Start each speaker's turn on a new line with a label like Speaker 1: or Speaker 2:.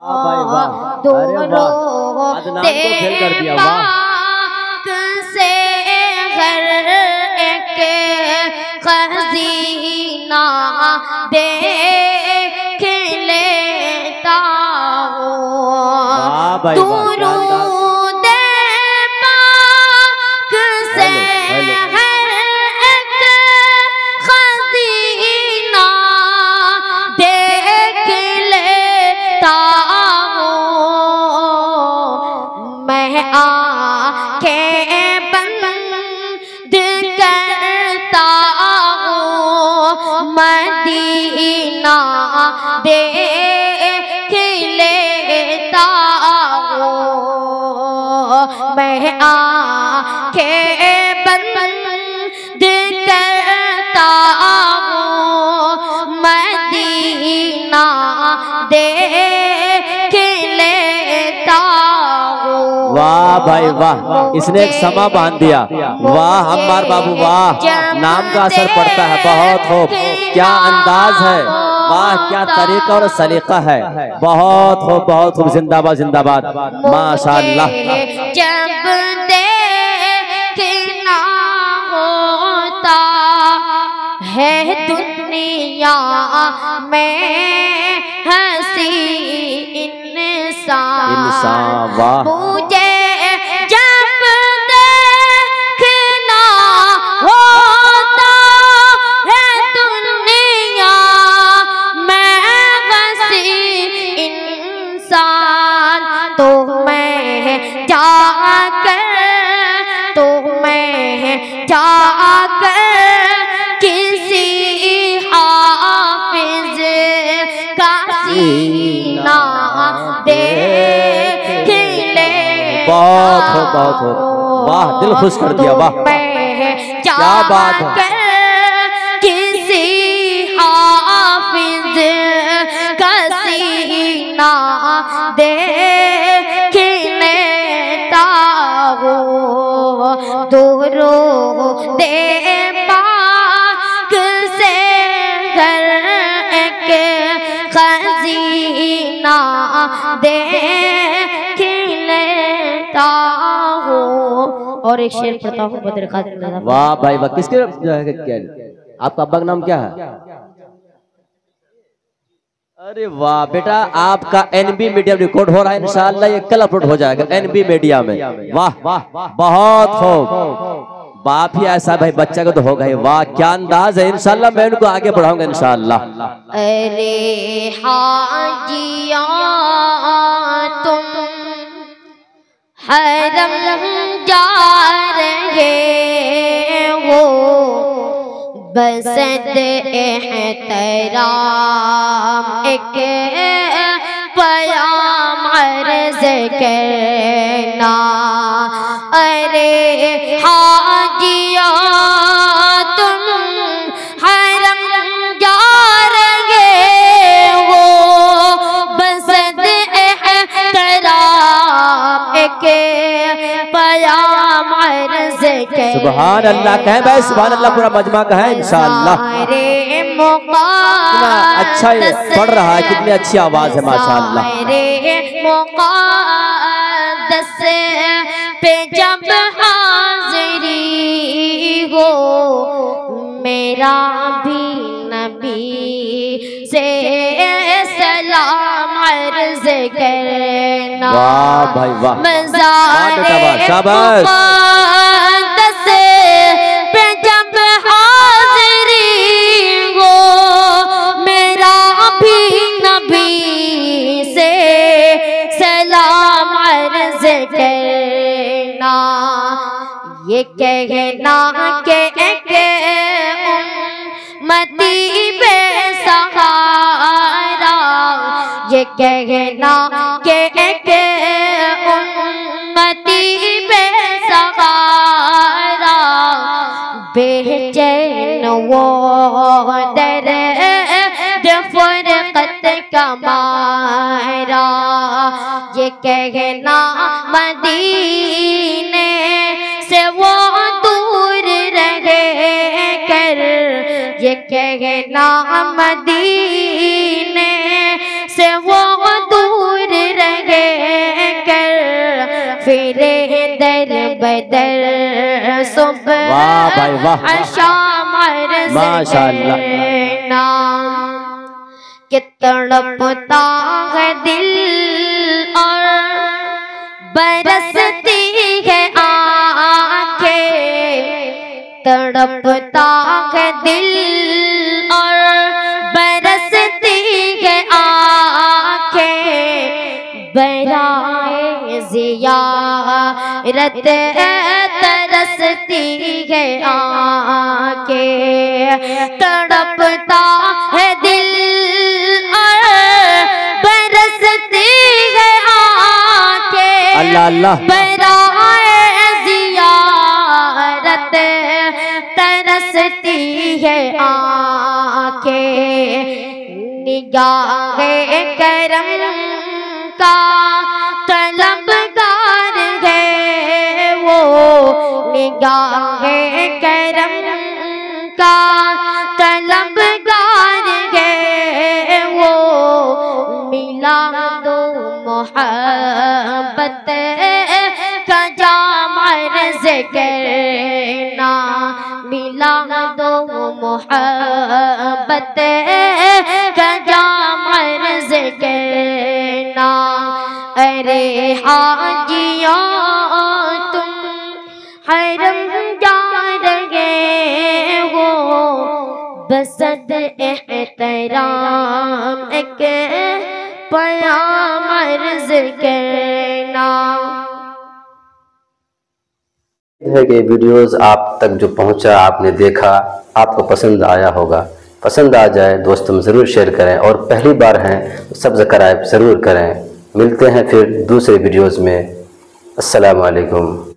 Speaker 1: भाई वाह, अरे वाह, अदनान को फेल कर दिया। वाह
Speaker 2: से हर एक खजीना देख लेता हूँ। दुरूद पाक से हर एक खजीना देख लेता हूँ। मैं आंखें बंद करता हूँ, मदीना देख लेता हूँ। मैं आंखें बंद करता हूँ, मदीना देख लेता हूँ।
Speaker 1: वाह भाई वाह, इसने एक समा बांध दिया। वाह हमार बाबू वाह, नाम का असर पड़ता है। बहुत खूब, क्या अंदाज है, वाह क्या तरीका और सलीका है। बहुत खूब बहुत खूब, जिंदाबाद जिंदाबाद, माशाअल्लाह।
Speaker 2: जब देखना होता है दुनिया में हंसी इंसान,
Speaker 1: वाह
Speaker 2: मुझे जब देखना होता है दुनिया में हंसी इंसान, तो मैं जाकर किसी हाफिज का सीना देख ले।
Speaker 1: बहुत हो, वाह दिल खुश कर दिया। वाह क्या बात है।
Speaker 2: किसी हाफिज का सीना देख लेता हूँ। दुरूद पाक से हर एक खजीना देख लेता हूँ। और एक शेर पढ़ता हूँ बदर खातिर।
Speaker 1: वाह भाई वाह, किसके क्या आपका अब्बा का नाम क्या है? अरे वाह बेटा, आपका एनबी मीडिया रिकॉर्ड हो रहा है, इंशाअल्लाह ये कल अपलोड हो जाएगा एनबी मीडिया में। वाह बहुत खूब, बाप ही ऐसा भाई, बच्चा को तो होगा ही। वाह क्या अंदाज है, इंशाअल्लाह मैं उनको आगे बढ़ाऊंगा इंशाअल्लाह।
Speaker 2: अरे हाजिया तुम हरम जा रहे हो, बसत एहतराम एक प्याम अर्ज़ करना। अरे हाजिया तुम हरम जा रहे हो, बसत एहतराम एक प्याम अर्ज़ करना।
Speaker 1: सुभान अल्लाह कहें भाई, सुभान अल्लाह, पूरा मजमा का है इंशाअल्लाह। कितना अच्छा ये पढ़ रहा है, कितनी अच्छी आवाज है माशाअल्लाह।
Speaker 2: मुक़द्दस पे जब हाज़िरी हो, मेरा भी नबी से सलाम अर्ज़ करना।
Speaker 1: वाह भाई वाह,
Speaker 2: मज़ार
Speaker 1: शाबाश।
Speaker 2: ये कहना के एक उम्मती बेसहारा, ये कहना के एक उम्मती बेसहारा, बेचैन वो दर्द फुरक़त का मारा। ये कहना मदीने से वो दूर रहे कर, ये कहना मदीने से वो दूर फिरे दर बदर सुबह
Speaker 1: वाह भाई वाह,
Speaker 2: शाम अर्ज़
Speaker 1: माशाअल्लाह।
Speaker 2: करना कि तड़पता है दिल और बरसती है आंखें, तड़पता है दिल और बरसती है आंखें, बराए ज़ियारत तरसती है आंखें, तड़पता है दिल और बरसती है आंखें,
Speaker 1: अल्लाह अल्लाह,
Speaker 2: बराए ज़ियारत तरसती है आंखें, निगाहे करम का तलबगार है वो, निगाहे करम का तलबगार है वो, मिला दो मोहब्बत का जाम अर्ज़ करना, मिला दो मोहब्बत का जाम अर्ज़ करना। अरे हाजियों तुम हरम जा रहे हो, बसद एहतराम एक प्याम अर्ज़ करना।
Speaker 3: है कि वीडियोस आप तक जो पहुंचा, आपने देखा, आपको पसंद आया होगा। पसंद आ जाए दोस्तों में ज़रूर शेयर करें, और पहली बार हैं सब्सक्राइब ज़रूर करें। मिलते हैं फिर दूसरे वीडियोस में। अस्सलाम वालेकुम।